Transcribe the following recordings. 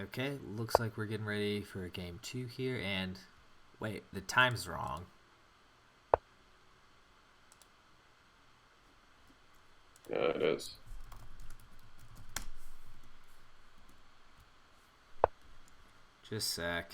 Okay, looks like we're getting ready for game two here, and wait, the time's wrong. Yeah, it is. Just a sec.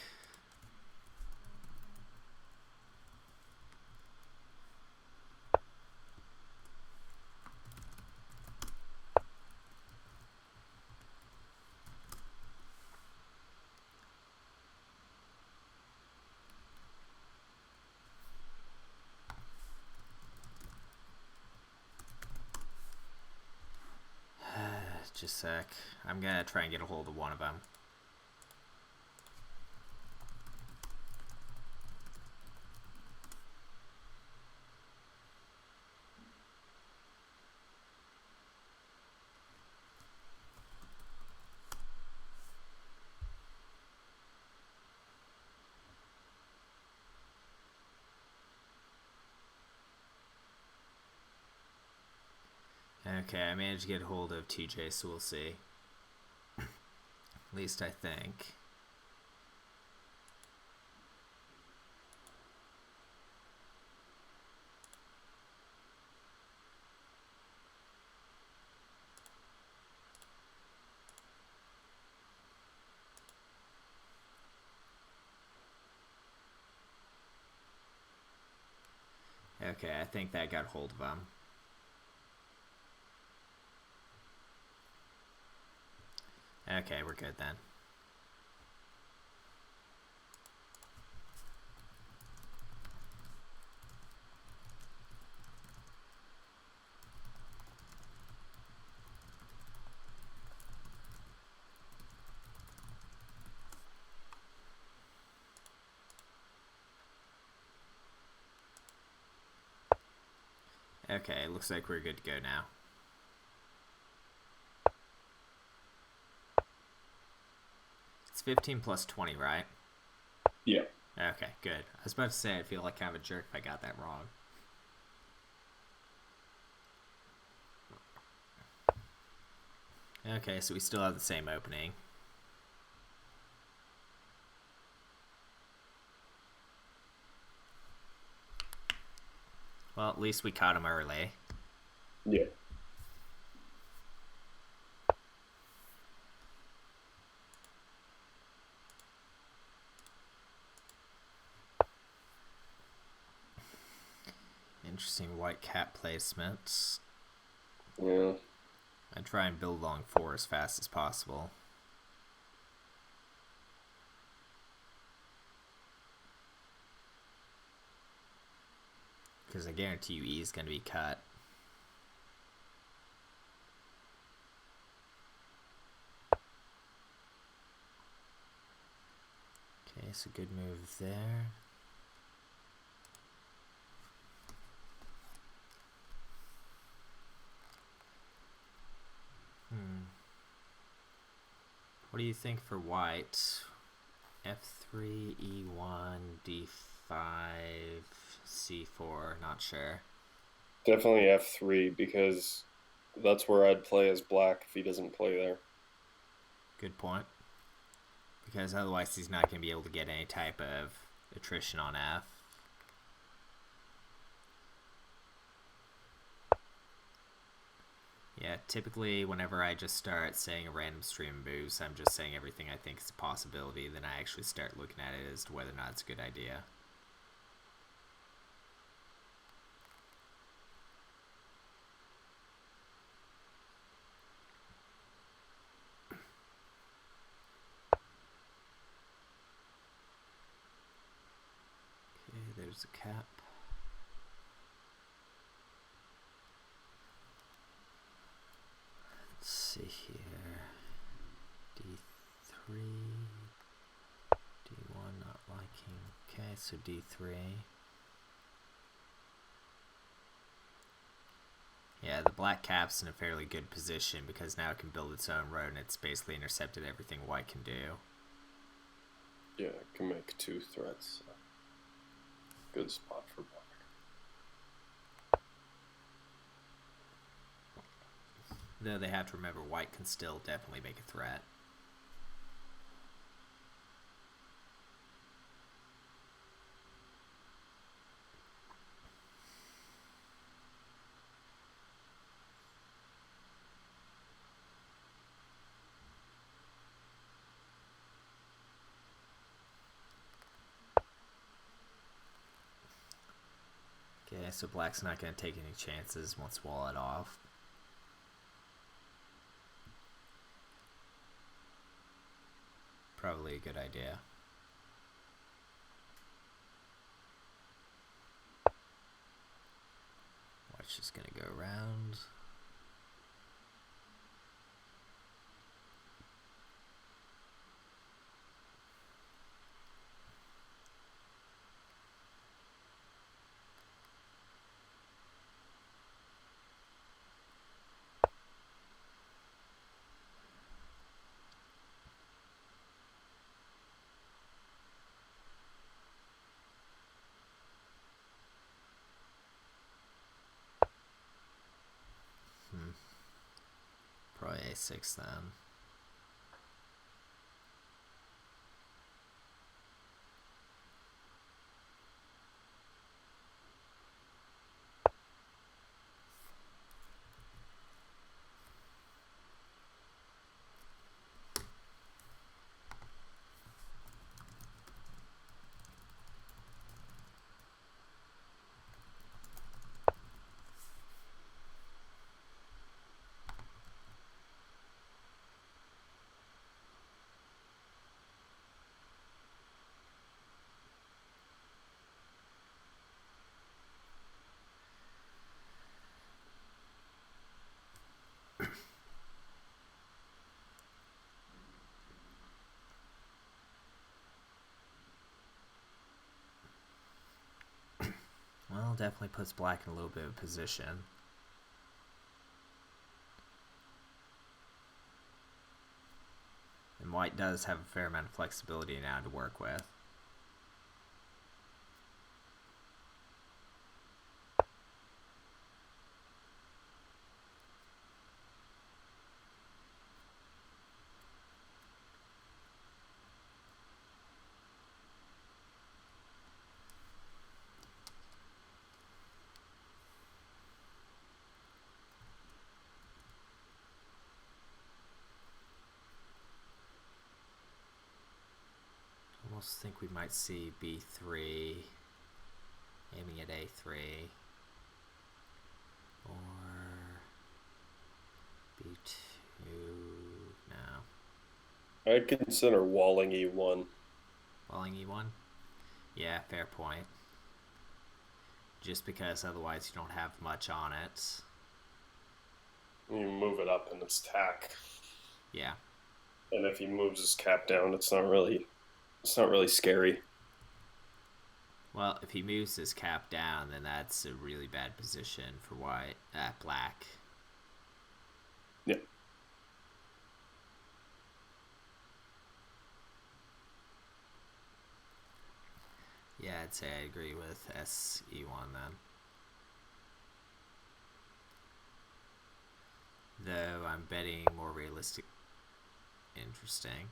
Just a sec. I'm gonna try and get a hold of one of them. Okay, I managed to get a hold of TJ, so we'll see. At least I think. Okay, I think that got hold of him. Okay, we're good then. Okay, looks like we're good to go now. It's 15 plus 20, right? Yeah. Okay, good. I was about to say, I feel like kind of a jerk if I got that wrong. Okay, so we still have the same opening. Well, at least we caught him early. Yeah. Interesting white cat placements. Yeah. I try and build along 4 as fast as possible. Because I guarantee you E is going to be cut. Okay, so good move there. What do you think for white? F3, E1, D5, C4, not sure. Definitely F3 because that's where I'd play as black if he doesn't play there. Good point. Because otherwise he's not going to be able to get any type of attrition on F. Yeah, typically whenever I just start saying a random stream of moves, I'm just saying everything I think is a possibility, then I actually start looking at it as to whether or not it's a good idea. Okay, there's a cap. Let's see here. D3. D1 not liking. Okay, so D3. Yeah, the black cap's in a fairly good position because now it can build its own road and it's basically intercepted everything white can do. Yeah, it can make 2 threats. Good spot for black. Though they have to remember white can still definitely make a threat. so black's not going to take any chances, wants to wall it off. Probably a good idea. White's just going to go around. Probably a6 then. Well, definitely puts black in a little bit of position. And white does have a fair amount of flexibility now to work with. Almost think we might see b3 aiming at a3 or b2 now. I'd consider walling e1. Walling e1? Yeah, fair point. Just because otherwise you don't have much on it. You move it up and it's tack. Yeah. And if he moves his cap down, it's not really scary. Well, if he moves his cap down, then that's a really bad position for black. Yeah. Yeah, I'd say I agree with SE1 then. Though I'm betting more realistic. Interesting.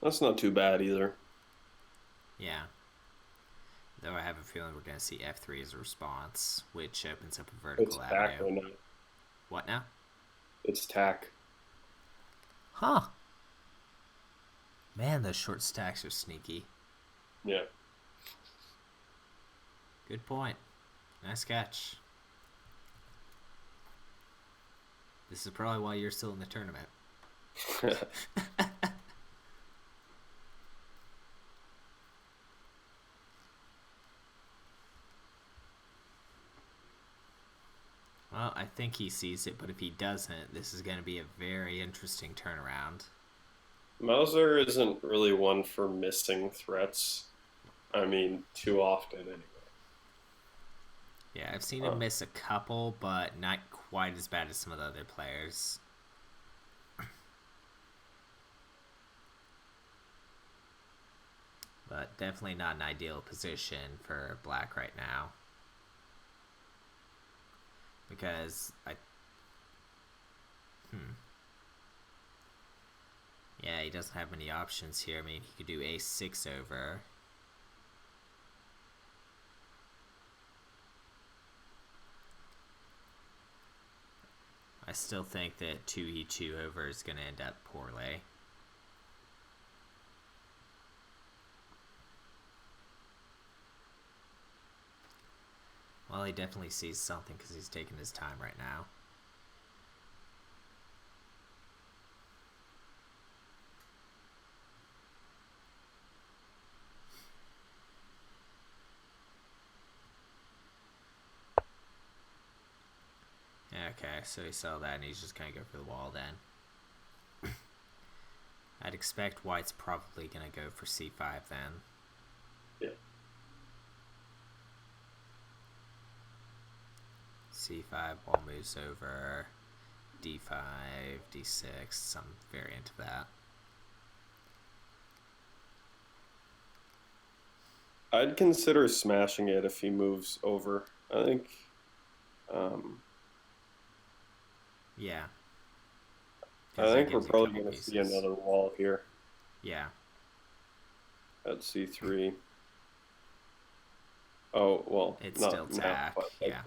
That's not too bad either. Yeah. Though I have a feeling we're going to see f3 as a response, which opens up a vertical It's tack avenue. right now. What now? It's tack. Huh. Man, those short stacks are sneaky. Yeah. Good point. Nice catch. This is probably why you're still in the tournament. Well, I think he sees it, but if he doesn't, this is going to be a very interesting turnaround. Mauser isn't really one for missing threats. I mean, too often anyway. Yeah, I've seen him miss a couple, but not quite as bad as some of the other players. But definitely not an ideal position for black right now. Because yeah, he doesn't have many options here. I mean, he could do a6 over. I still think that 2e2 over is going to end up poorly. Well, he definitely sees something because he's taking his time right now. Okay, so he saw that and he's just gonna go for the wall then. I'd expect white's probably gonna go for c5 then. Yeah. c5, wall moves over, d5, d6, some variant of that. I'd consider smashing it if he moves over. I think. Yeah, I because that think we're gives you a probably couple going to see pieces. another wall here Yeah. at c3. Oh well, It's still not now, attack, but like yeah.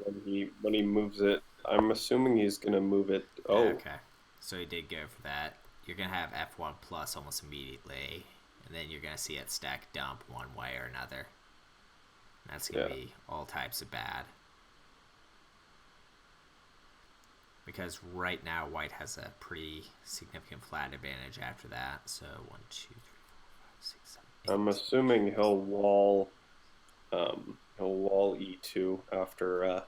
when he moves it, I'm assuming he's going to move it. Oh, Okay, so he did go for that. You're gonna have f1 plus almost immediately, and then you're gonna see it stack dump one way or another. That's gonna yeah. be all types of bad. Because right now white has a pretty significant flat advantage after that. So 1, 2, 3, 4, 5, 6, 7, 8. I'm assuming he'll wall e2 after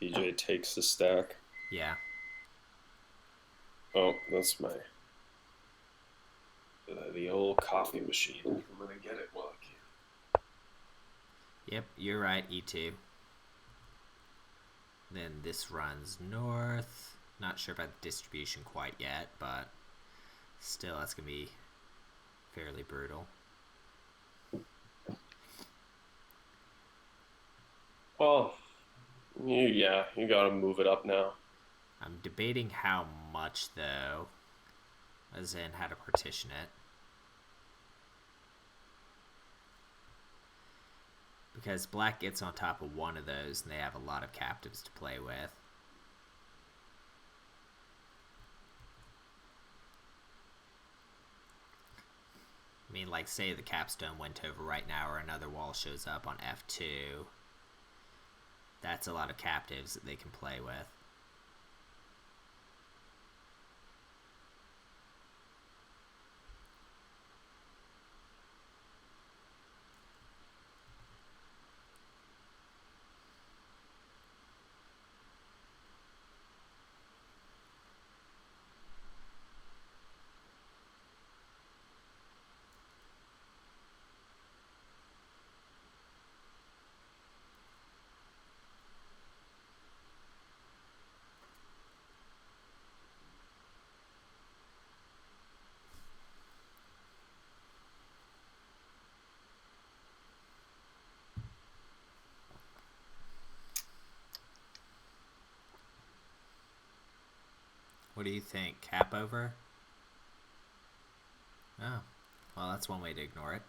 TJ takes the stack. Yeah. Oh, that's my the old coffee machine. I'm gonna get it while I can. Yep, you're right, e2. Then this runs north. Not sure about the distribution quite yet, but still, that's going to be fairly brutal. Well, you gotta move it up now. I'm debating how much, though, as in how to partition it. Because black gets on top of one of those, and they have a lot of captives to play with. I mean, like, say the capstone went over right now, or another wall shows up on f2. That's a lot of captives that they can play with. What do you think? Cap over? Oh, well, that's one way to ignore it.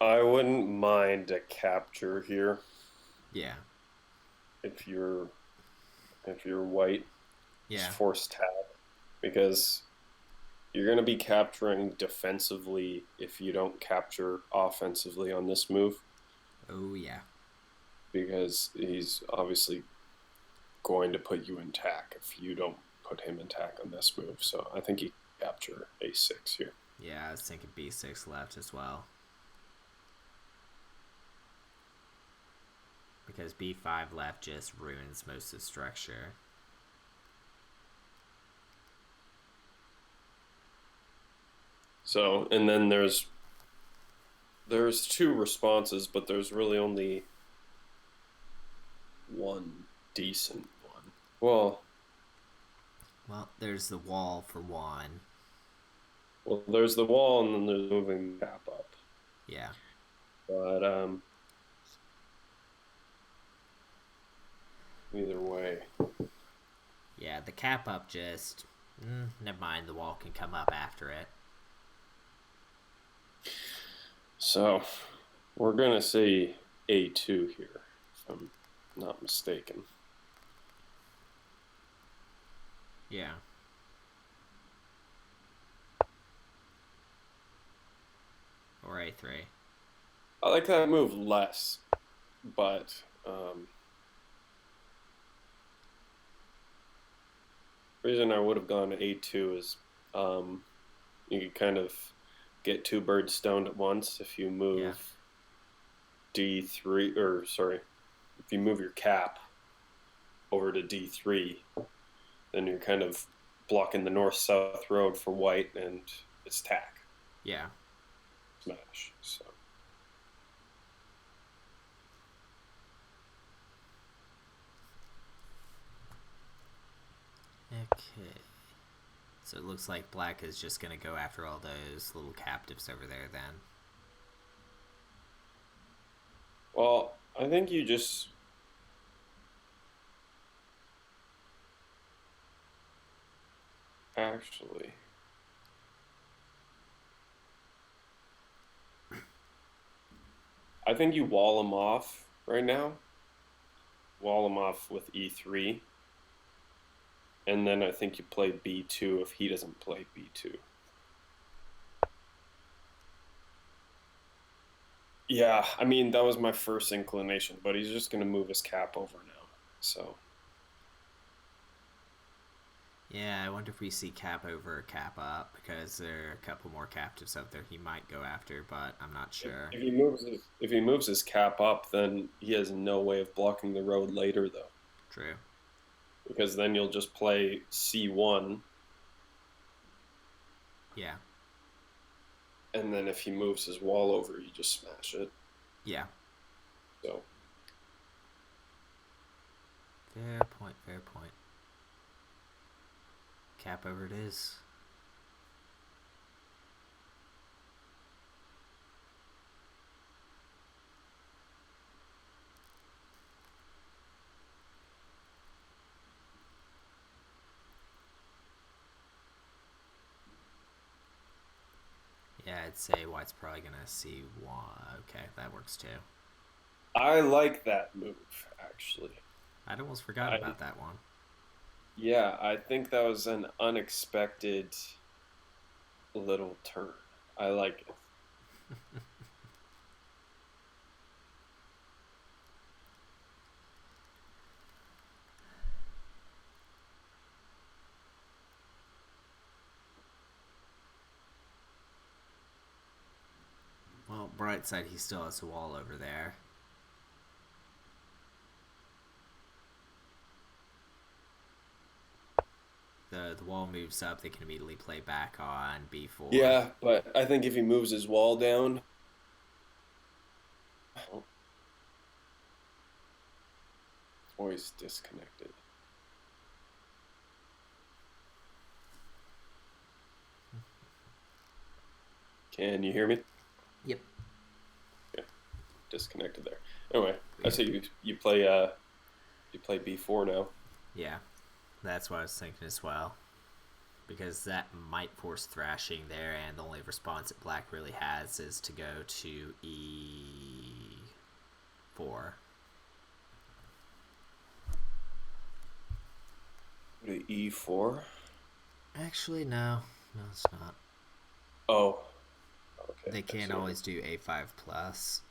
I wouldn't mind a capture here Yeah. if you're white. Just Yeah. force tab because you're going to be capturing defensively if you don't capture offensively on this move Oh, yeah. because he's obviously going to put you in tack if you don't put him in tack on this move. So I think you capture a6 here. Yeah, I was thinking b6 left as well. Because b5 left just ruins most of the structure. So, and then there's two responses, but there's really only one decent one. Well, there's the wall for one. There's the wall, and then there's moving the cap up. Yeah. But either way, Yeah, the cap up just... never mind, the wall can come up after it. so we're gonna see A2 here, if I'm not mistaken. Yeah. Or A3. I like that move less, but reason I would have gone to A2 is you could kind of get two birds stoned at once if you Yeah. move D3, or sorry, if you move your cap over to D3, then you're kind of blocking the north-south road for white, and it's tack Yeah. smash. So Okay. So it looks like black is just going to go after all those little captives over there then. well, I think you just actually. I think you wall him off right now. Wall him off with E3, and then I think you play B2 if he doesn't play B2. Yeah, I mean that was my first inclination, but he's just gonna move his cap over now. So Yeah, I wonder if we see cap over or cap up, because there are a couple more captives out there he might go after, but I'm not sure. if he moves his cap up, then he has no way of blocking the road later though, True. because then you'll just play C1, Yeah. and then if he moves his wall over, you just smash it. Yeah. So Fair point, fair point. Cap over it is. Yeah, I'd say white's probably going to see one. Okay, that works too. I like that move actually. I'd almost forgotten I about that one. Yeah, I think that was an unexpected little turn. I like it. Well, bright side, he still has a wall over there. The wall moves up, they can immediately play back on B4. Yeah, but I think if he moves his wall down, oh, voice disconnected. Can you hear me? Yep. Yeah, disconnected there. Anyway, I Weird. say you play B4 now. Yeah, that's what I was thinking as well. Because that might force thrashing there, and the only response that black really has is to go to E4. Go to E4. Actually, no. No, it's not. Oh, okay. They I can't see. always do A5 plus.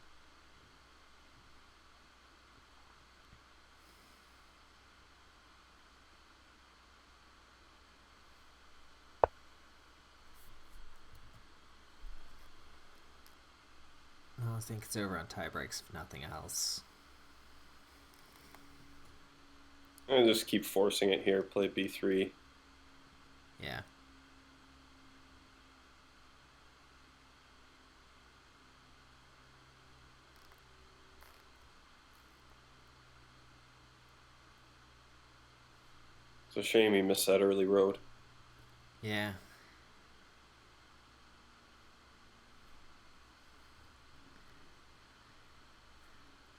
Well, I think it's over on tie breaks, if nothing else. I just keep forcing it here. Play B3. Yeah. It's a shame he missed that early road. Yeah.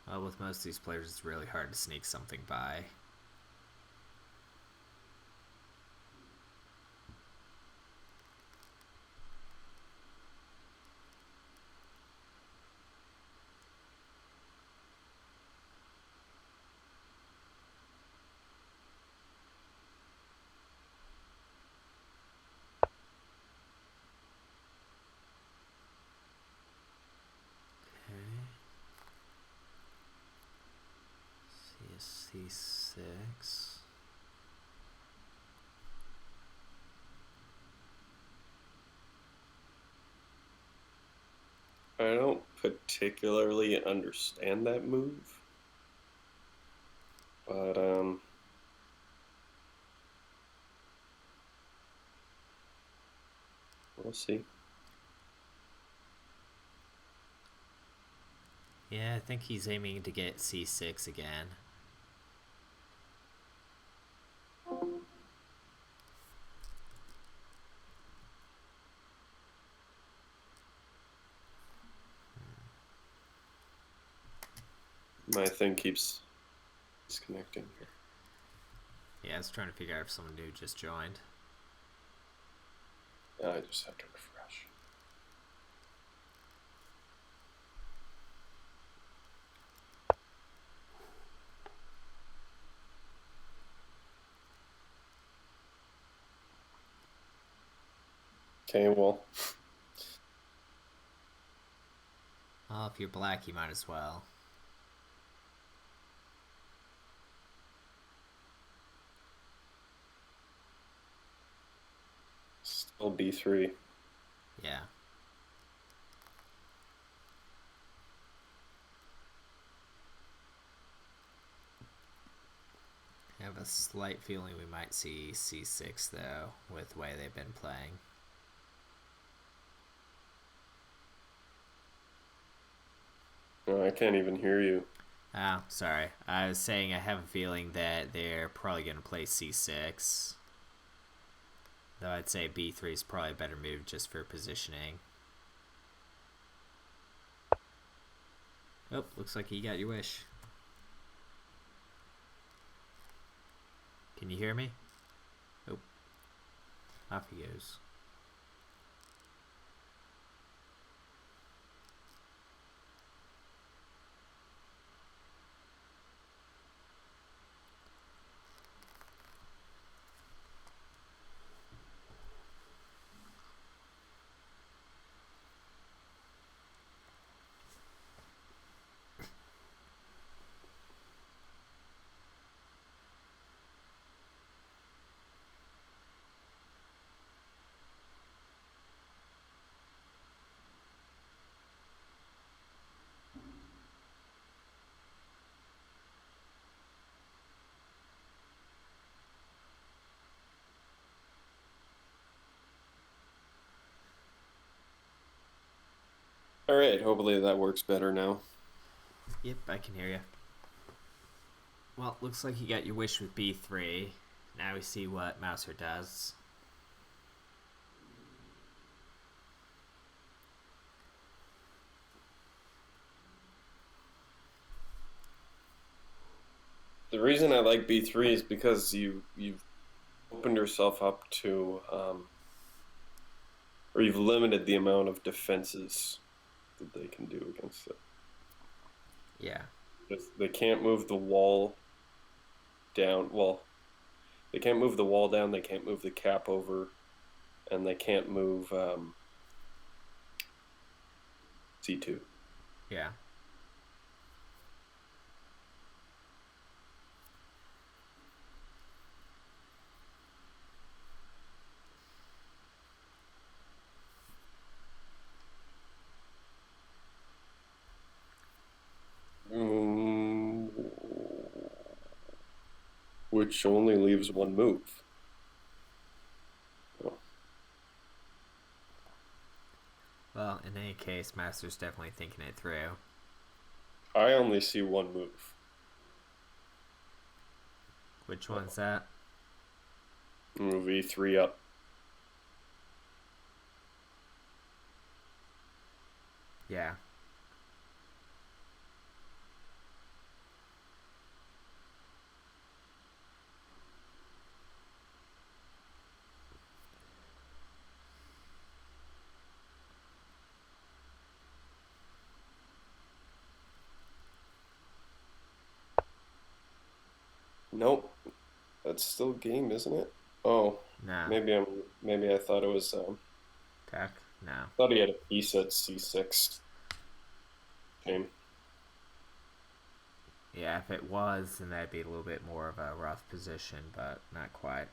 Well, with most of these players, it's really hard to sneak something by. c6. I don't particularly understand that move, but we'll see. Yeah, I think he's aiming to get c6 again. My thing keeps disconnecting here. Yeah, I was trying to figure out if someone new just joined. I just have to refresh. Okay, well, Oh, if you're black, you might as well. still b3. Yeah. I have a slight feeling we might see c6, though, with the way they've been playing. I can't even hear you. Oh, sorry. I was saying I have a feeling that they're probably going to play c6. Though I'd say b3 is probably a better move just for positioning. Oh, looks like you got your wish. Can you hear me? Oh, off he goes. All right, hopefully that works better now. Yep, I can hear you. Well, looks like you got your wish with b3. Now we see what Mouser does. The reason I like b3 is because you've opened yourself up to, or you've limited the amount of defenses that they can do against it. Yeah. They can't move the wall down. Well, they can't move the wall down. They can't move the cap over, and they can't move c2. Yeah. Mm, which only leaves one move. Oh. Well, in any case, Mouser's definitely thinking it through. I only see one move. Which one's that? Move e3 up. Yeah. Nope. That's still game, isn't it? Oh, No. maybe I thought it was Tech? No. thought he had a piece at c6 game. Yeah, if it was, then that'd be a little bit more of a rough position, but not quite.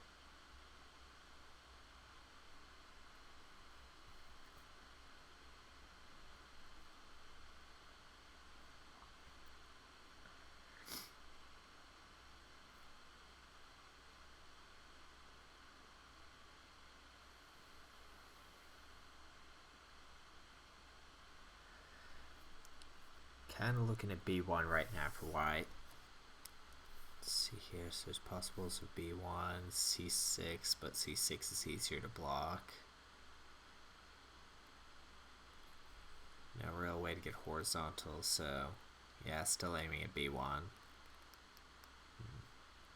Kind of looking at b1 right now for white. Let's see here. So there's possibles of b1, c6, but c6 is easier to block. No real way to get horizontal, so yeah, still aiming at b1.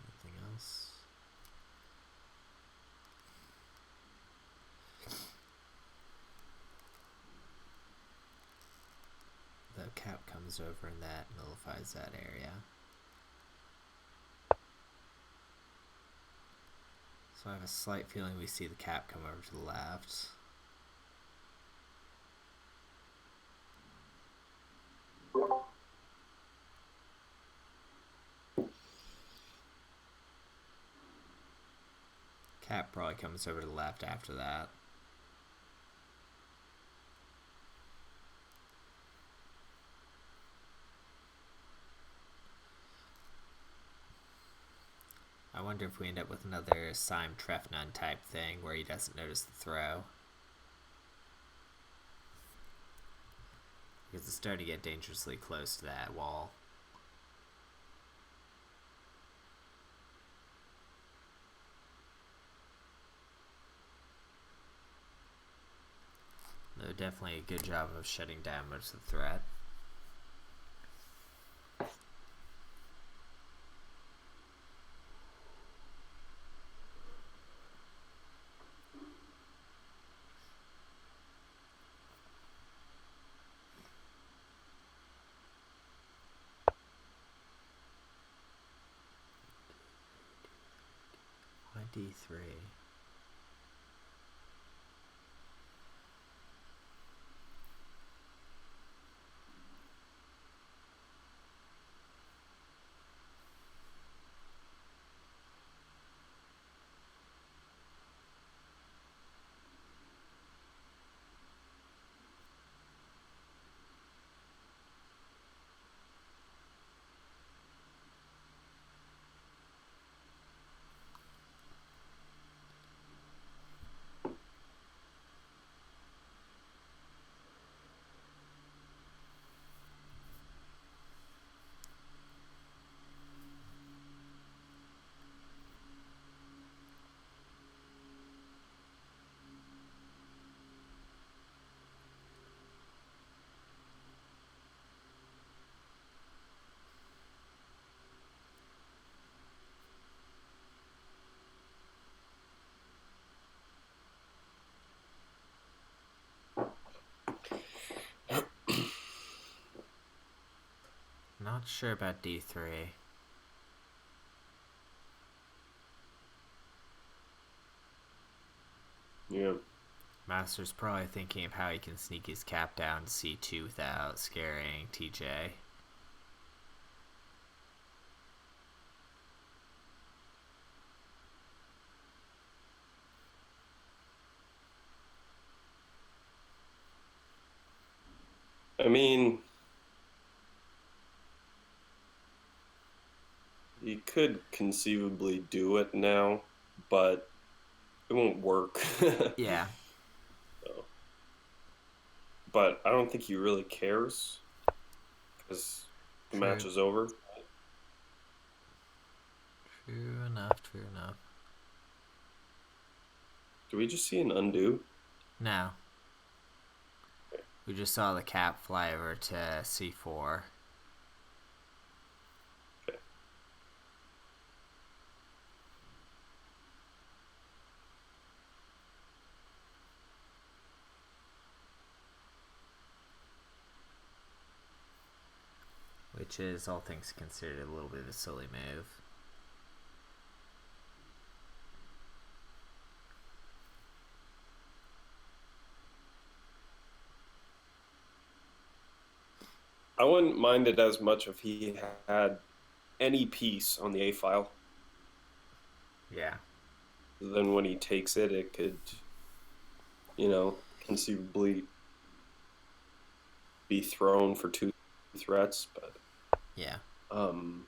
Anything else? The cap comes over and that nullifies that area. So I have a slight feeling we see the cap come over to the left. Cap probably comes over to the left after that. I wonder if we end up with another Sime Trefnun type thing where he doesn't notice the throw. Because it's starting to get dangerously close to that wall. Though definitely a good job of shutting down most of the threat. Why d3? Not sure about d3. Yeah. Master's probably thinking of how he can sneak his cap down to c2 without scaring TJ. I mean, you could conceivably do it now, but it won't work. Yeah. So, but I don't think he really cares because the True. match is over. True enough, true enough. Do we just see an undo? No. We just saw the cap fly over to c4. Okay. Which is, all things considered, a little bit of a silly move. I wouldn't mind it as much if he had any piece on the A file. Yeah. Then when he takes it, it could, conceivably be thrown for two threats. But Yeah. um,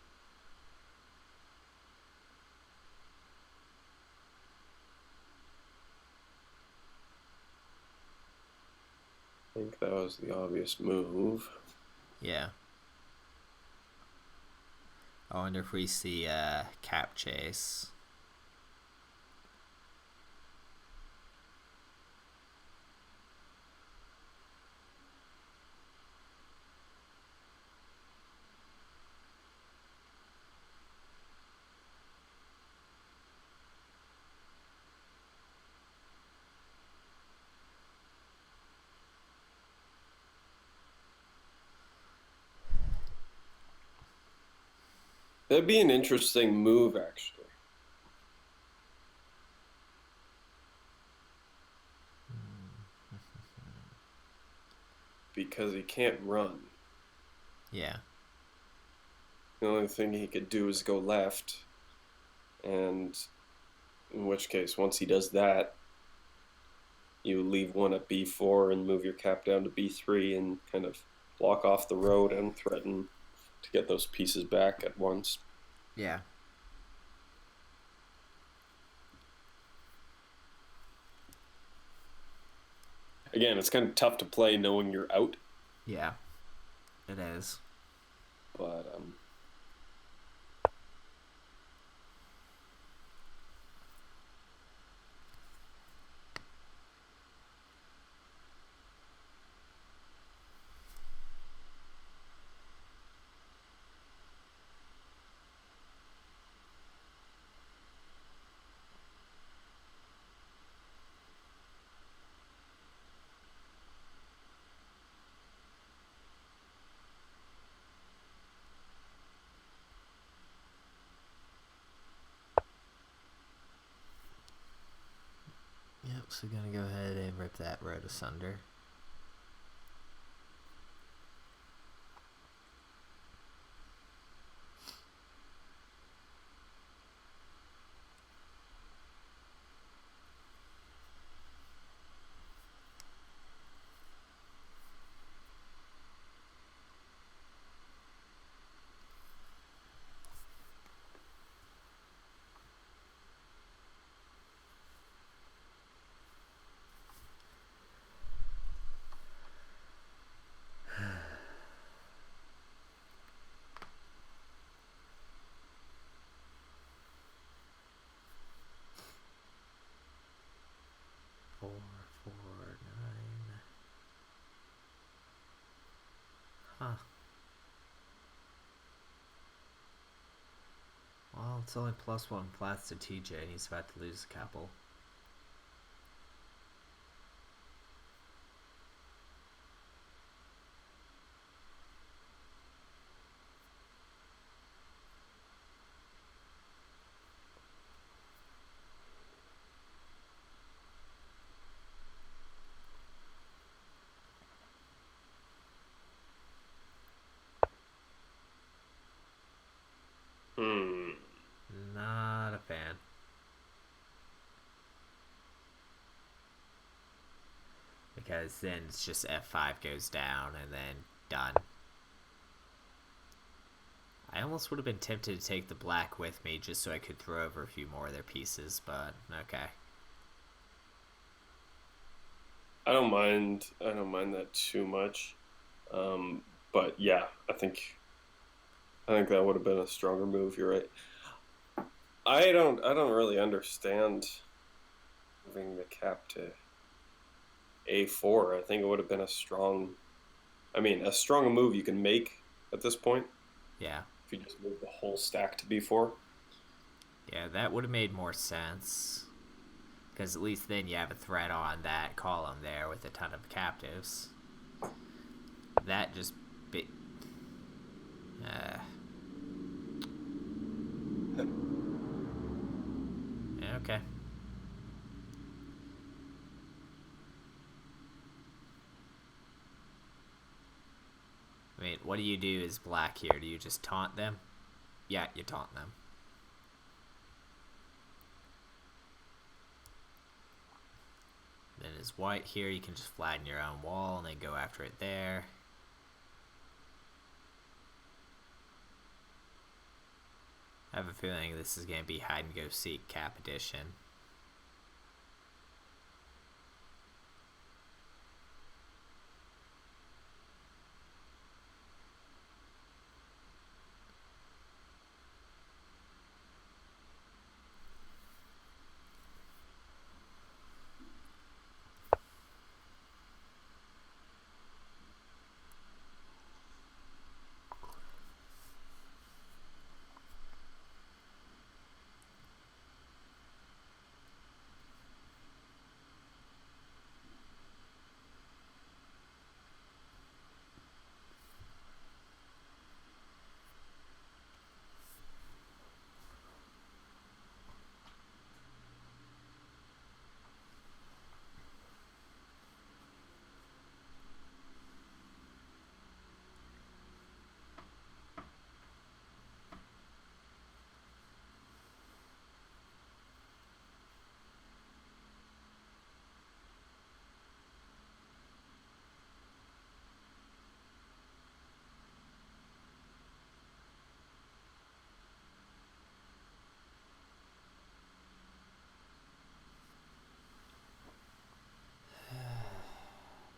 I think that was the obvious move. Yeah. I wonder if we see cap chase. That'd be an interesting move, actually, because he can't run. Yeah. The only thing he could do is go left, and in which case, once he does that, you leave one at b4 and move your cap down to b3 and kind of block off the road and threaten to get those pieces back at once. Yeah. Again, it's kind of tough to play knowing you're out, Yeah. It is. but Yep, so gonna go ahead and rip that road asunder. Four, 9. Huh. Well, it's only +1 flats to TJ, and he's about to lose a couple. Not a fan. Because then it's just F5 goes down and then done. I almost would have been tempted to take the black with me just so I could throw over a few more of their pieces, but okay. I don't mind. I don't mind that too much. But yeah, I think that would have been a stronger move. You're right. I don't really understand moving the cap to a4. I think it would have been a strong move you can make at this point Yeah. if you just move the whole stack to b4. Yeah, that would have made more sense. Because at least then you have a threat on that column there with a ton of captives. That just... okay. I mean, what do you do as black here? Do you just taunt them? Yeah, you taunt them. Then as white here, you can just flatten your own wall and then go after it there. I have a feeling this is going to be hide and go seek cap edition.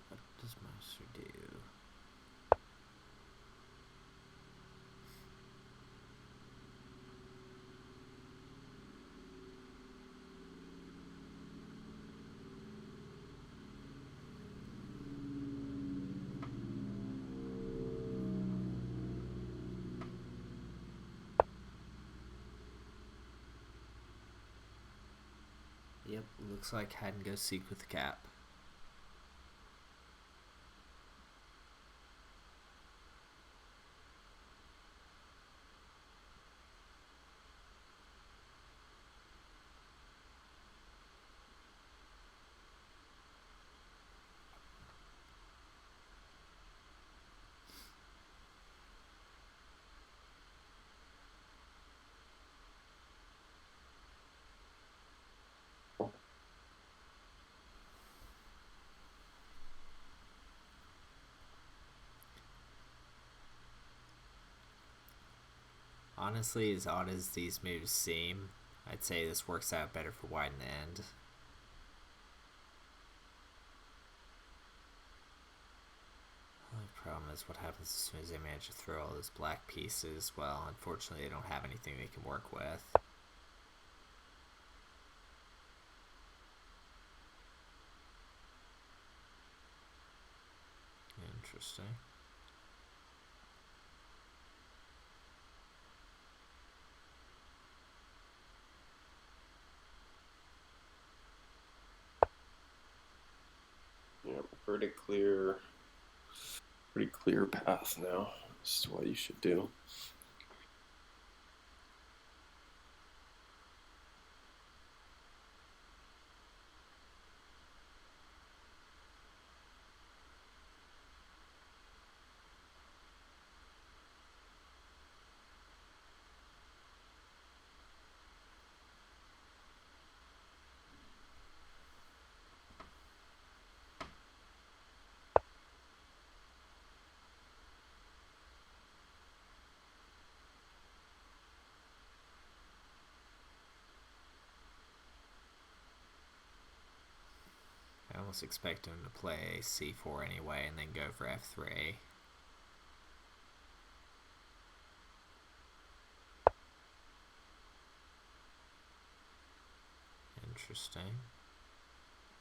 What does monster do? Yep, looks like hide and go seek with the cap. Honestly, as odd as these moves seem, I'd say this works out better for white in the end. The problem is what happens as soon as they manage to throw all those black pieces. Well, unfortunately, they don't have anything they can work with. Interesting. Yeah, pretty clear path now. This is what you should do. I almost expect him to play c4 anyway and then go for f3. Interesting.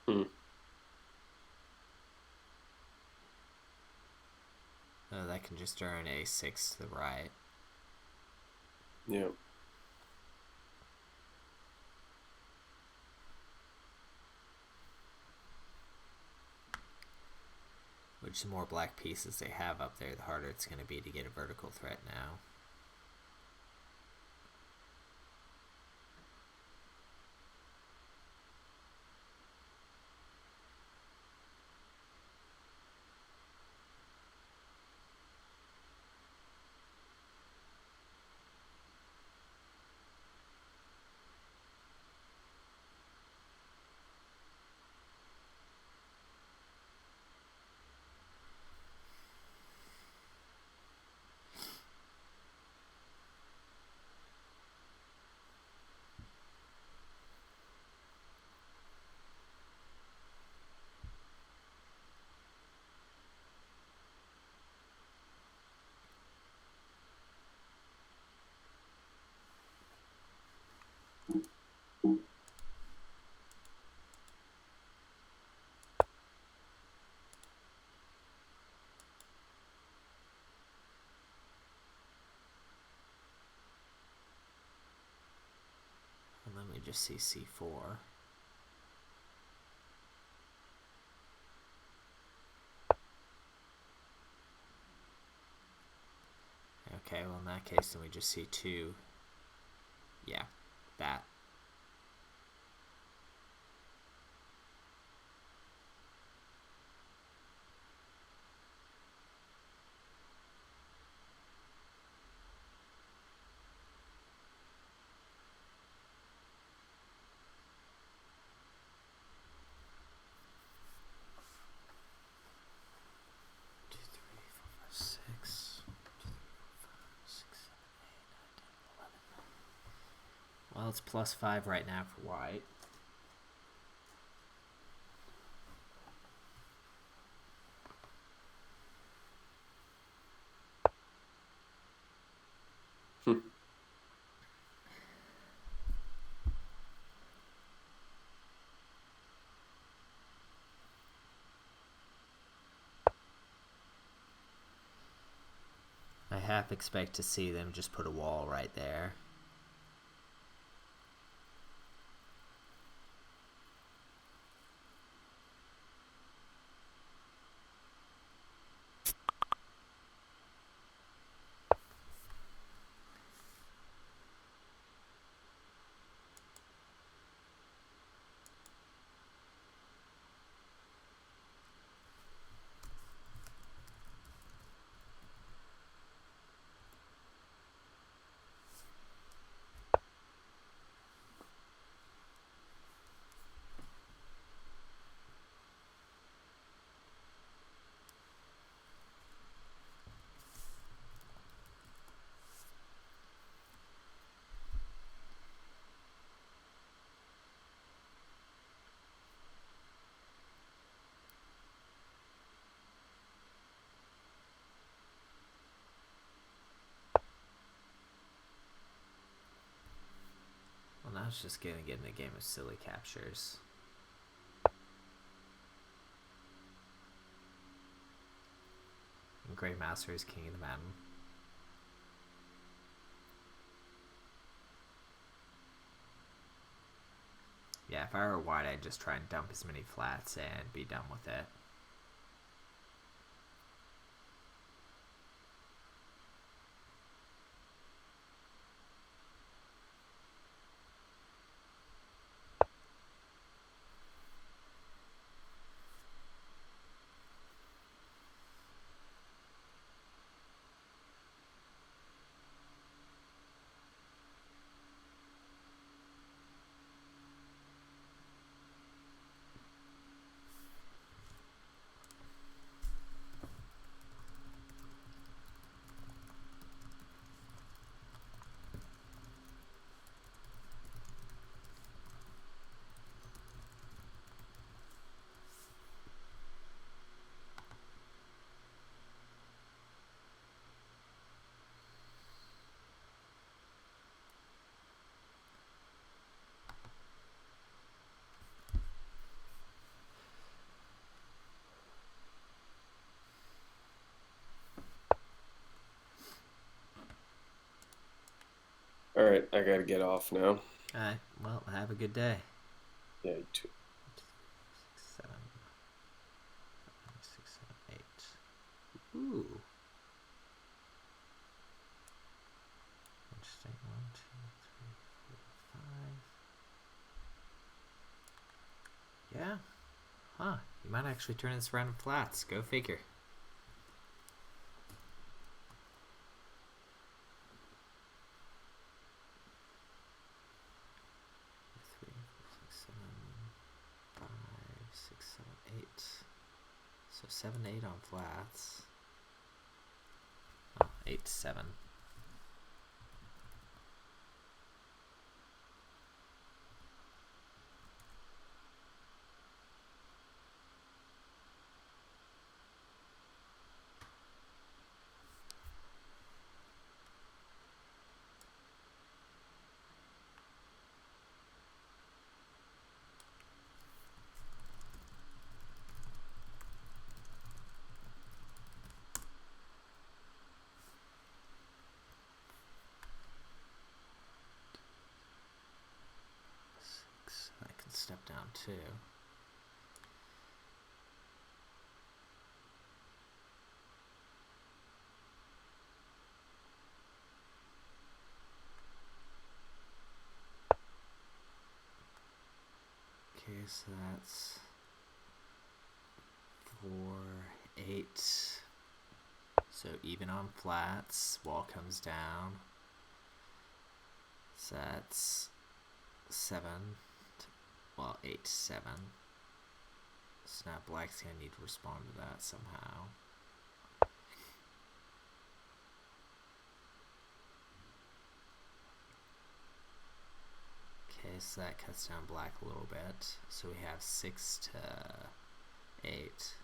Hmm. Oh, that can just earn a6 to the right. Yeah. Which the more black pieces they have up there, the harder it's going to be to get a vertical threat now. just see c4. Okay, well in that case then we just see 2. Yeah, that. Well, it's +5 right now for white. I half expect to see them just put a wall right there. Well, now it's just gonna get in a game of silly captures. And Grey Master is king of the mountain. Yeah, if I were white, I'd just try and dump as many flats and be done with it. All right, I gotta get off now. Alright, well, have a good day. Yeah, you too. 6, 7, 6, 7, 8. Ooh. Interesting. 1, 2, 3, 4, 5. Yeah. Huh. You might actually turn this around in flats. Go figure. 3, 4, 6, 7, 5, 6, 7, 8. So 7, 8 on flats. Oh, 8, 7. down too. Okay, so that's 4, 8. So even on flats, wall comes down. So that's 7. Well, 8, 7. So now black's gonna need to respond to that somehow. Okay, so that cuts down black a little bit. So we have 6 to 8.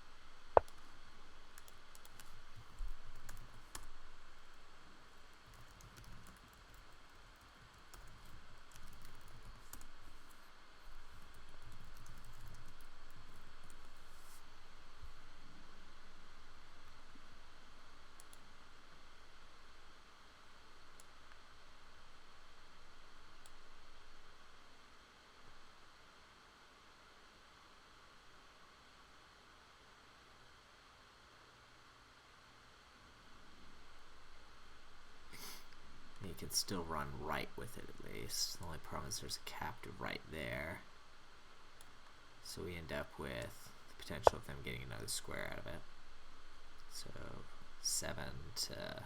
You can still run right with it at least. The only problem is there's a captive right there. So we end up with the potential of them getting another square out of it. So 7 to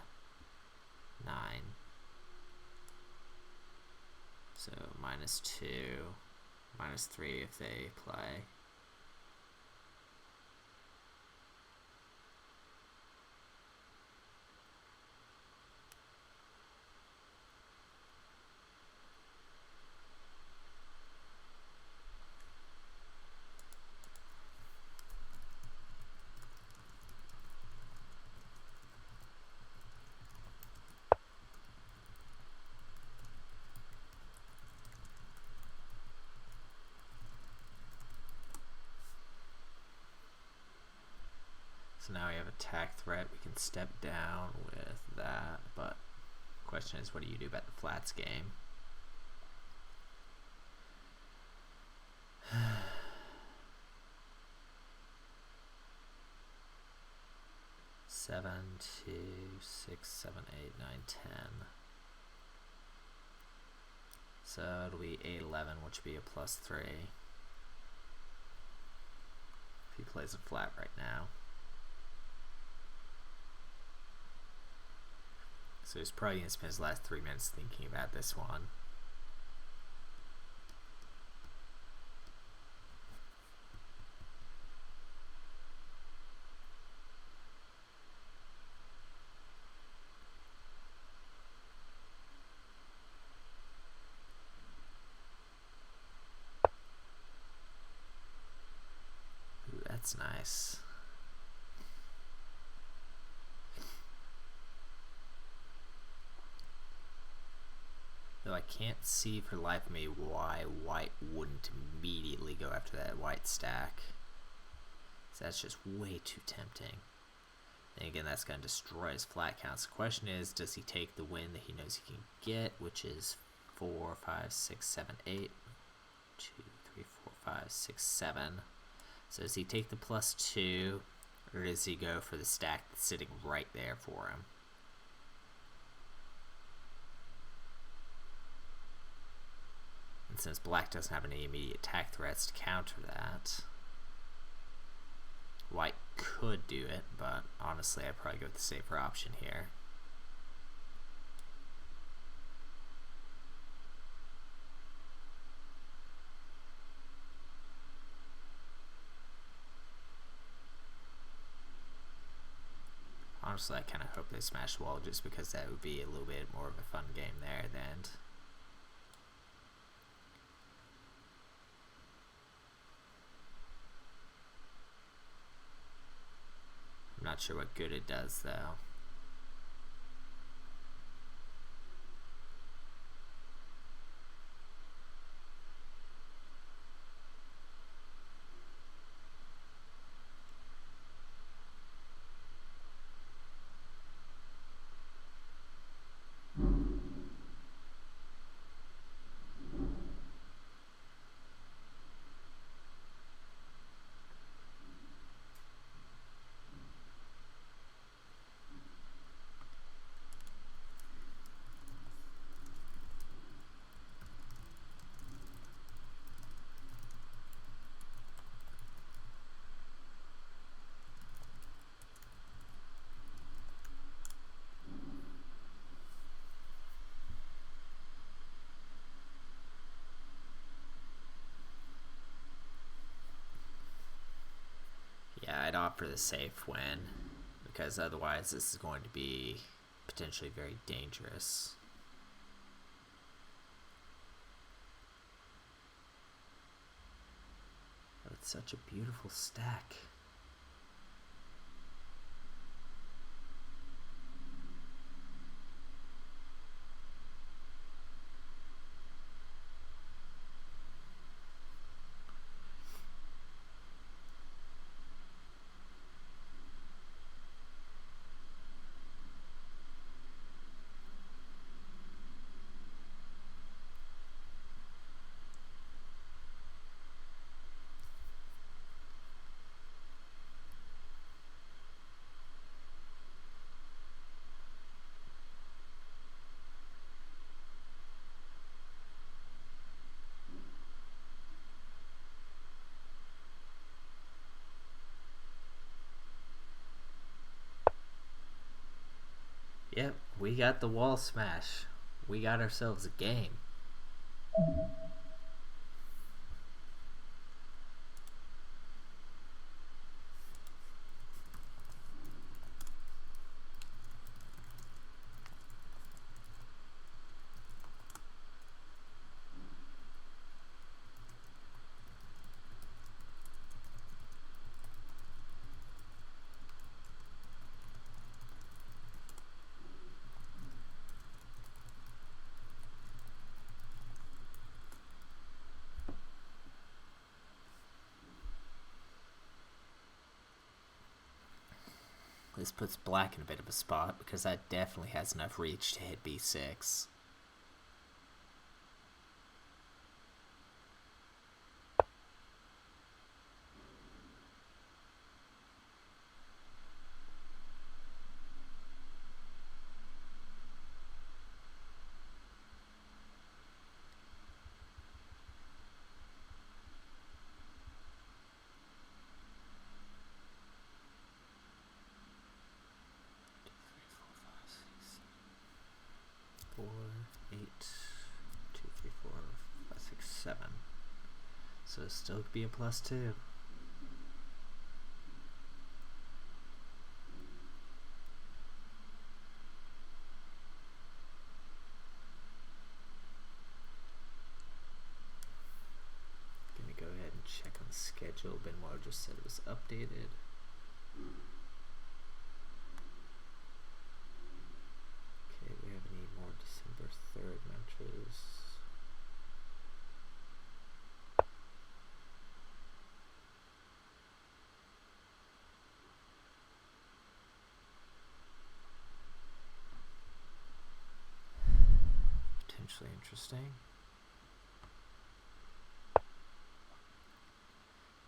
9. So -2, -3 if they play. So now we have attack threat. We can step down with that, but the question is, what do you do about the flats game? Seven, 2, 6, 7, 8, 9, 10. So it'll be 8, 11, which would be a +3. If he plays a flat right now. So he's probably going to spend his last 3 minutes thinking about this one. Ooh, that's nice. Though I can't see for the life of me why white wouldn't immediately go after that white stack. So that's just way too tempting. And again, that's going to destroy his flat counts. The question is, does he take the win that he knows he can get, which is 4, 5, 6, 7, 8. 2, 3, 4, 5, 6, 7. So does he take the +2, or does he go for the stack that's sitting right there for him? And since black doesn't have any immediate attack threats to counter that, white could do it, but honestly I'd probably go with the safer option here. Honestly, I kind of hope they smash the wall just because that would be a little bit more of a fun game there at the end. I'm not sure what good it does though. for the safe win, because otherwise this is going to be potentially very dangerous. But it's such a beautiful stack. Yep, we got the wall smash. We got ourselves a game. This puts black in a bit of a spot because that definitely has enough reach to hit b6. So it still could be a +2. Gonna go ahead and check on the schedule. Benoit just said it was updated. Okay, we have any more December 3rd matches? Potentially interesting.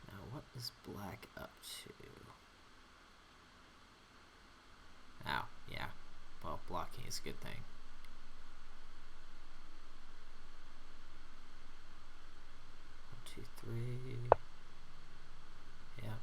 Now, what is black up to? Oh, yeah. Well, blocking is a good thing. 1, 2, 3. Yeah.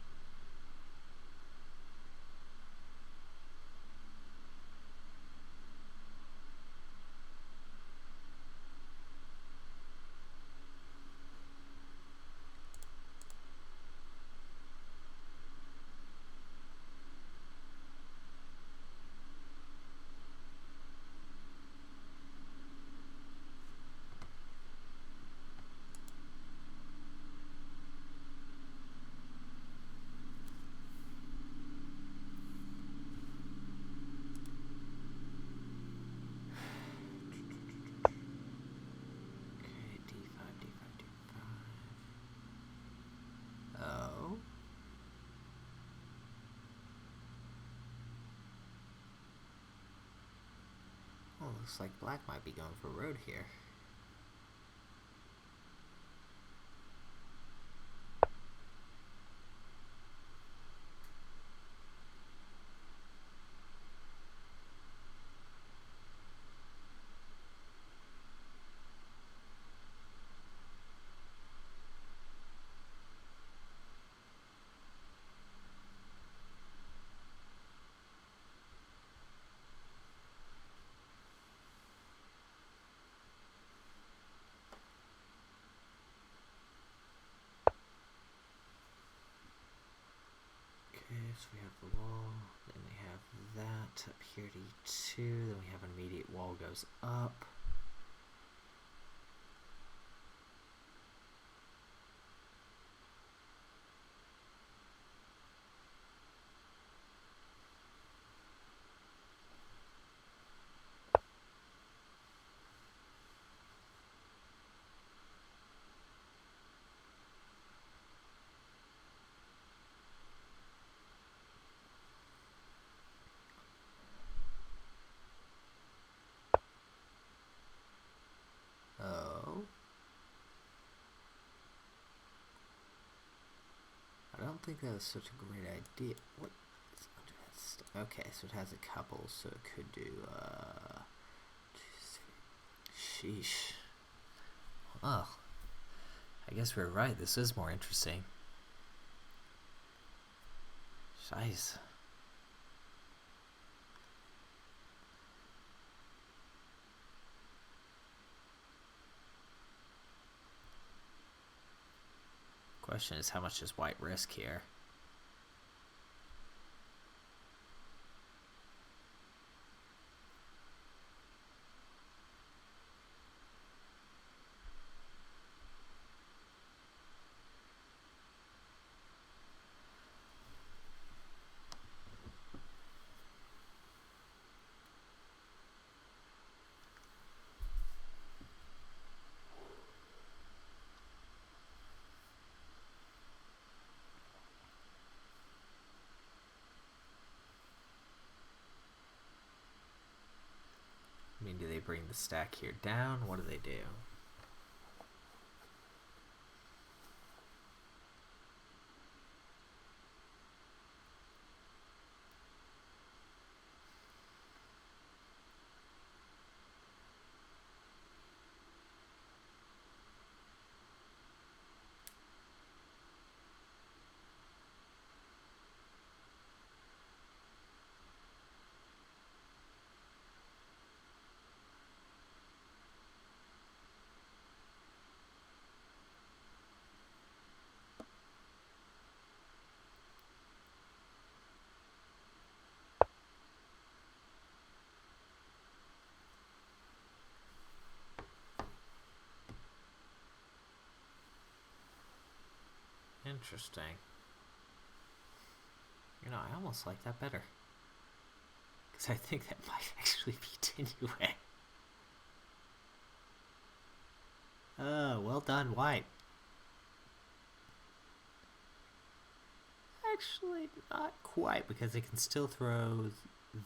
Looks like black might be going for road here. So we have the wall, then we have that up here to E2, then we have an immediate wall goes up. Oh. I don't think that was such a great idea. What is under that stuff? Okay, so it has a couple, so it could do, sheesh. Oh. I guess we're right, this is more interesting. Scheiße. Question is, how much does white risk here? I mean, do they bring the stack here down? What do they do? Interesting. You know, I almost like that better. Because I think that might actually be Tinue. Oh, well done, white. Actually, not quite, because it can still throw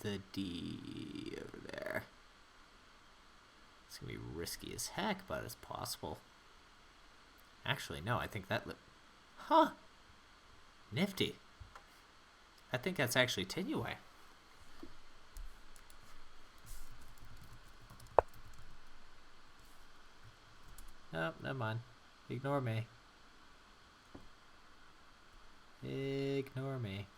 the D over there. It's going to be risky as heck, but it's possible. Actually, no, I think that... Huh! Nifty. I think that's actually Tinue. Nope, never mind. Ignore me. Ignore me.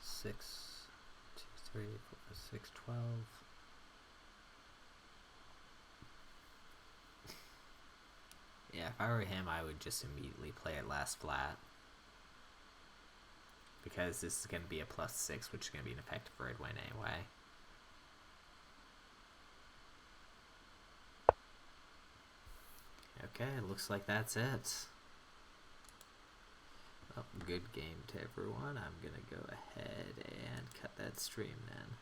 Six, 2, 3, 4, 6, 12. Yeah, if I were him, I would just immediately play it last flat. Because this is going to be a +6, which is going to be an effective red win anyway. Okay, looks like that's it. Well, good game to everyone. I'm going to go ahead and cut that stream then.